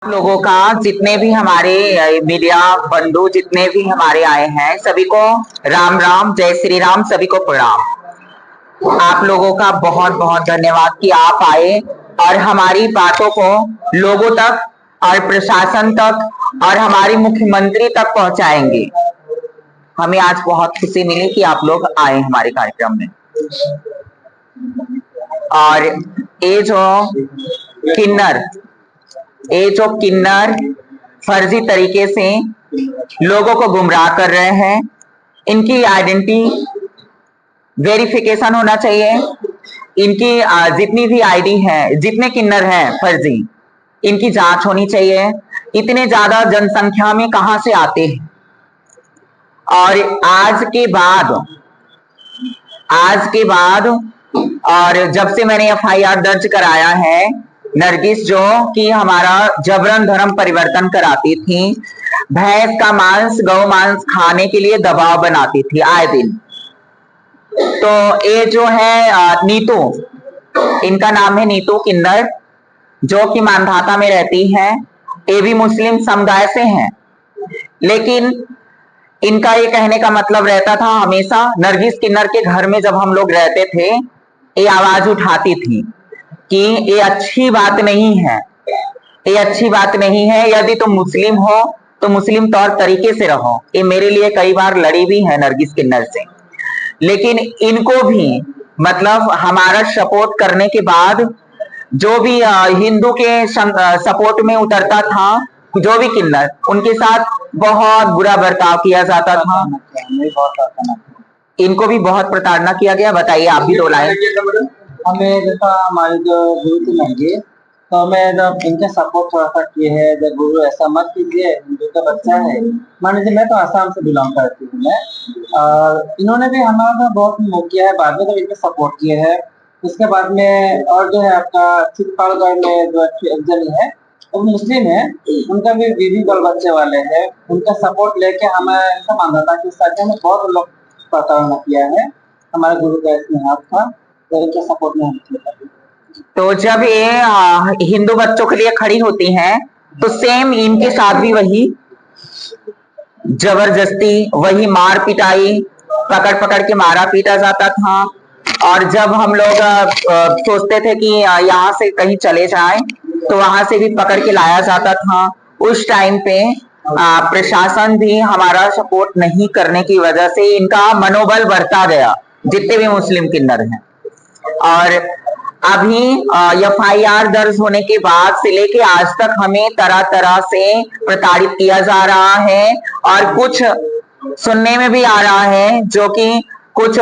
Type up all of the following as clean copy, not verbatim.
लोगों का जितने भी हमारे मीडिया बंधु जितने भी हमारे आए हैं सभी को राम राम, जय श्री राम, सभी को प्रणाम। आप लोगों का बहुत बहुत धन्यवाद कि आप आए और हमारी बातों को लोगों तक और प्रशासन तक और हमारी मुख्यमंत्री तक पहुंचाएंगे। हमें आज बहुत खुशी मिली कि आप लोग आए हमारे कार्यक्रम में। और ये जो किन्नर फर्जी तरीके से लोगों को गुमराह कर रहे हैं, इनकी आइडेंटिटी वेरिफिकेशन होना चाहिए। इनकी जितनी भी आईडी है, जितने किन्नर हैं फर्जी, इनकी जांच होनी चाहिए। इतने ज्यादा जनसंख्या में कहां से आते हैं? और आज के बाद और जब से मैंने एफआईआर दर्ज कराया है, नरगिस जो कि हमारा जबरन धर्म परिवर्तन कराती थी, भैंस का मांस, गौ मांस खाने के लिए दबाव बनाती थी आए दिन। तो ये जो है नीतू, इनका नाम है नीतू किन्नर, जो कि मानधाता में रहती है। ये भी मुस्लिम समुदाय से हैं, लेकिन इनका ये कहने का मतलब रहता था हमेशा, नरगिस किन्नर के घर में जब हम लोग रहते थे, ये आवाज उठाती थी कि ये अच्छी बात नहीं है, ये अच्छी बात नहीं है। यदि तुम मुस्लिम हो तो मुस्लिम तौर तरीके से रहो। ये मेरे लिए कई बार लड़ी भी है नरगिस किन्नर से, लेकिन इनको भी मतलब हमारा सपोर्ट करने के बाद जो भी हिंदू के सपोर्ट में उतरता था, जो भी किन्नर, उनके साथ बहुत बुरा बर्ताव किया जाता था। इनको भी बहुत प्रताड़ना किया गया। बताइए आप भी दो लाइन। हमें जैसा हमारे जो गुरु थे महंगे, तो हमें जब इनके सपोर्ट थोड़ा सा किए है, जब गुरु ऐसा मत कीजिए, हिंदू का बच्चा है। मान लीजिए मैं तो आसाम से बिलोंग करती हूँ मैं, और इन्होंने भी हमारा बहुत मूव किया है। बाद में तो इनके सपोर्ट किए हैं। उसके बाद में और जो है आपका चित्तौड़गढ़ में जो एक जन है, वो मुस्लिम है, उनका भी बीवी बाल बच्चे वाले हैं। उनका सपोर्ट लेके हमें ऐसा मानता था कि सच में बहुत लोग प्रताड़ना किया है। हमारे गुरु का इसमें हाथ था, तो इनके सपोर्ट में हम किया। तो जब ये हिंदू बच्चों के लिए खड़ी होती हैं, तो सेम इनके साथ भी वही जबरदस्ती, वही मार पिटाई, पकड़ पकड़ के मारा पीटा जाता था। और जब हम लोग सोचते थे कि यहाँ से कहीं चले जाएं, तो वहां से भी पकड़ के लाया जाता था। उस टाइम पे प्रशासन भी हमारा सपोर्ट नहीं करने की वजह से इनका मनोबल बढ़ता गया, जितने भी मुस्लिम किन्नर हैं। और अभी एफआईआर दर्ज होने के बाद से लेके आज तक हमें तरह तरह से प्रताड़ित किया जा रहा है। और कुछ सुनने में भी आ रहा है जो कि कुछ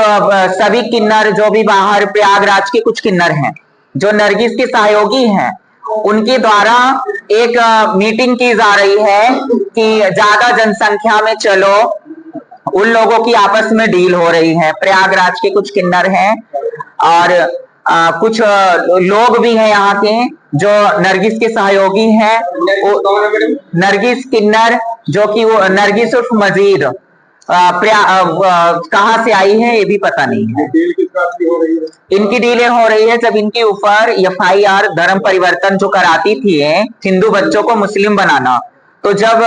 सभी किन्नर जो भी बाहर प्रयागराज के कुछ किन्नर हैं, जो नरगिस के सहयोगी हैं, उनके द्वारा एक मीटिंग की जा रही है कि ज्यादा जनसंख्या में चलो, उन लोगों की आपस में डील हो रही है। प्रयागराज के कुछ किन्नर हैं और कुछ लोग भी हैं यहाँ के जो नरगिस के सहयोगी हैं। नरगिस किन्नर, जो कि वो नरगिस उर्फ मजीद, कहाँ से आई है ये भी पता नहीं है। इनकी डीलें हो रही है। जब इनके ऊपर एफआईआर धर्म परिवर्तन जो कराती थी हिंदू बच्चों को मुस्लिम बनाना, तो जब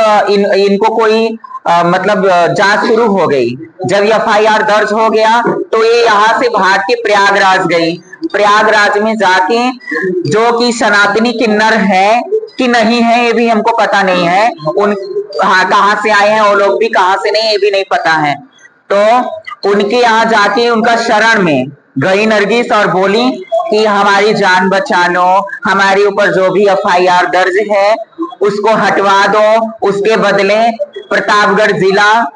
इनको कोई मतलब जांच शुरू हो गई, जब एफआईआर दर्ज हो गया, तो ये यहाँ से भाग के प्रयागराज गई। प्रयागराज में जाके जो कि सनातनी किन्नर है कि नहीं है ये भी हमको पता नहीं है, उन कहाँ से आए हैं वो लोग भी, कहाँ से नहीं ये भी नहीं पता है। तो उनके यहाँ जाके उनका शरण में गई नरगिस और बोली कि हमारी जान बचा लो, हमारे ऊपर जो भी एफआईआर दर्ज है उसको हटवा दो, उसके बदले प्रतापगढ़ जिला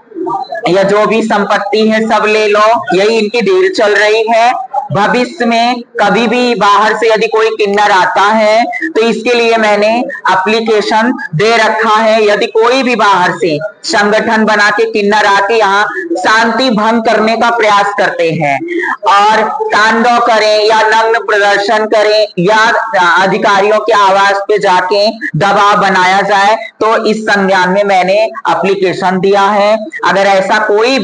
या जो भी संपत्ति है सब ले लो। यही इनकी डील चल रही है। भविष्य में कभी भी बाहर से यदि कोई किन्नर आता है तो इसके लिए मैंने एप्लीकेशन दे रखा है। यदि कोई भी बाहर से संगठन बना के किन्नर आके यहाँ शांति भंग करने का प्रयास करते हैं और तांडव करें या नग्न प्रदर्शन करें या अधिकारियों के आवास पे जाके दबाव बनाया जाए, तो इस संज्ञान में मैंने एप्लीकेशन दिया है। अगर ऐसा कोई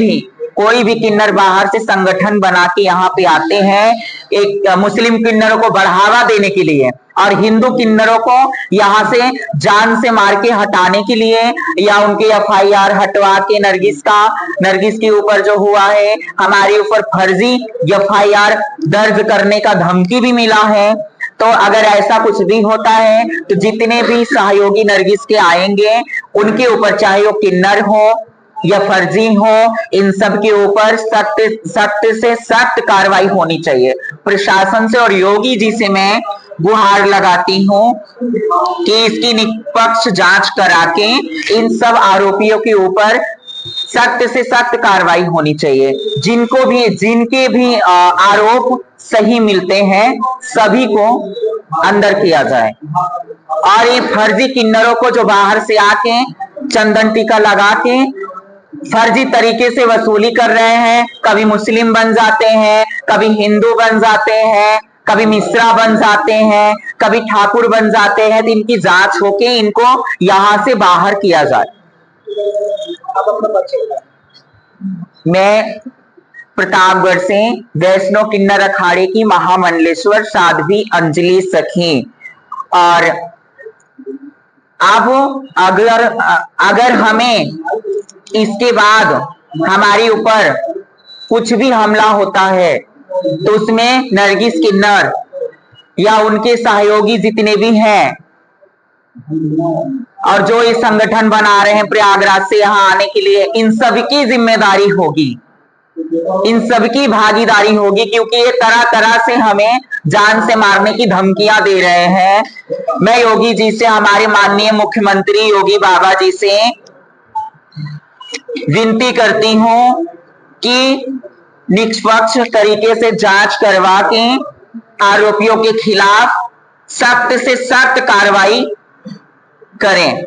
भी किन्नर बाहर से संगठन बना के यहाँ पे आते हैं एक मुस्लिम किन्नरों को बढ़ावा देने के लिए और हिंदू किन्नरों को यहाँ से जान से मार के हटाने के लिए या उनके एफआईआर हटवा के नरगिस के ऊपर जो हुआ है, हमारे ऊपर फर्जी एफआईआर दर्ज करने का धमकी भी मिला है। तो अगर ऐसा कुछ भी होता है तो जितने भी सहयोगी नरगिस के आएंगे उनके ऊपर, चाहे वो किन्नर हो या फर्जी हो, इन सब के ऊपर सख्त से सख्त कार्रवाई होनी चाहिए। प्रशासन से और योगी जी से मैं गुहार लगाती हूँ कि इसकी निष्पक्ष जांच करा के इन सब आरोपियों के ऊपर सख्त से सख्त कार्रवाई होनी चाहिए। जिनके भी आरोप सही मिलते हैं सभी को अंदर किया जाए। और ये फर्जी किन्नरों को जो बाहर से आके चंदन टीका लगा के फर्जी तरीके से वसूली कर रहे हैं, कभी मुस्लिम बन जाते हैं, कभी हिंदू बन जाते हैं, कभी मिश्रा बन जाते हैं, कभी ठाकुर बन जाते हैं, तो इनकी जांच होके इनको यहां से बाहर किया जाए। मैं प्रतापगढ़ से वैष्णव किन्नर अखाड़े की महामंडलेश्वर साध्वी अंजलि सखी। और अब अगर हमें इसके बाद हमारे ऊपर कुछ भी हमला होता है तो उसमें नरगिस किन्नर या उनके सहयोगी जितने भी हैं और जो ये संगठन बना रहे हैं प्रयागराज से यहाँ आने के लिए, इन सबकी जिम्मेदारी होगी, इन सबकी भागीदारी होगी, क्योंकि ये तरह तरह से हमें जान से मारने की धमकियां दे रहे हैं। मैं योगी जी से, हमारे माननीय मुख्यमंत्री योगी बाबा जी से विनती करती हूं कि निष्पक्ष तरीके से जांच करवा के आरोपियों के खिलाफ सख्त से सख्त कार्रवाई करें।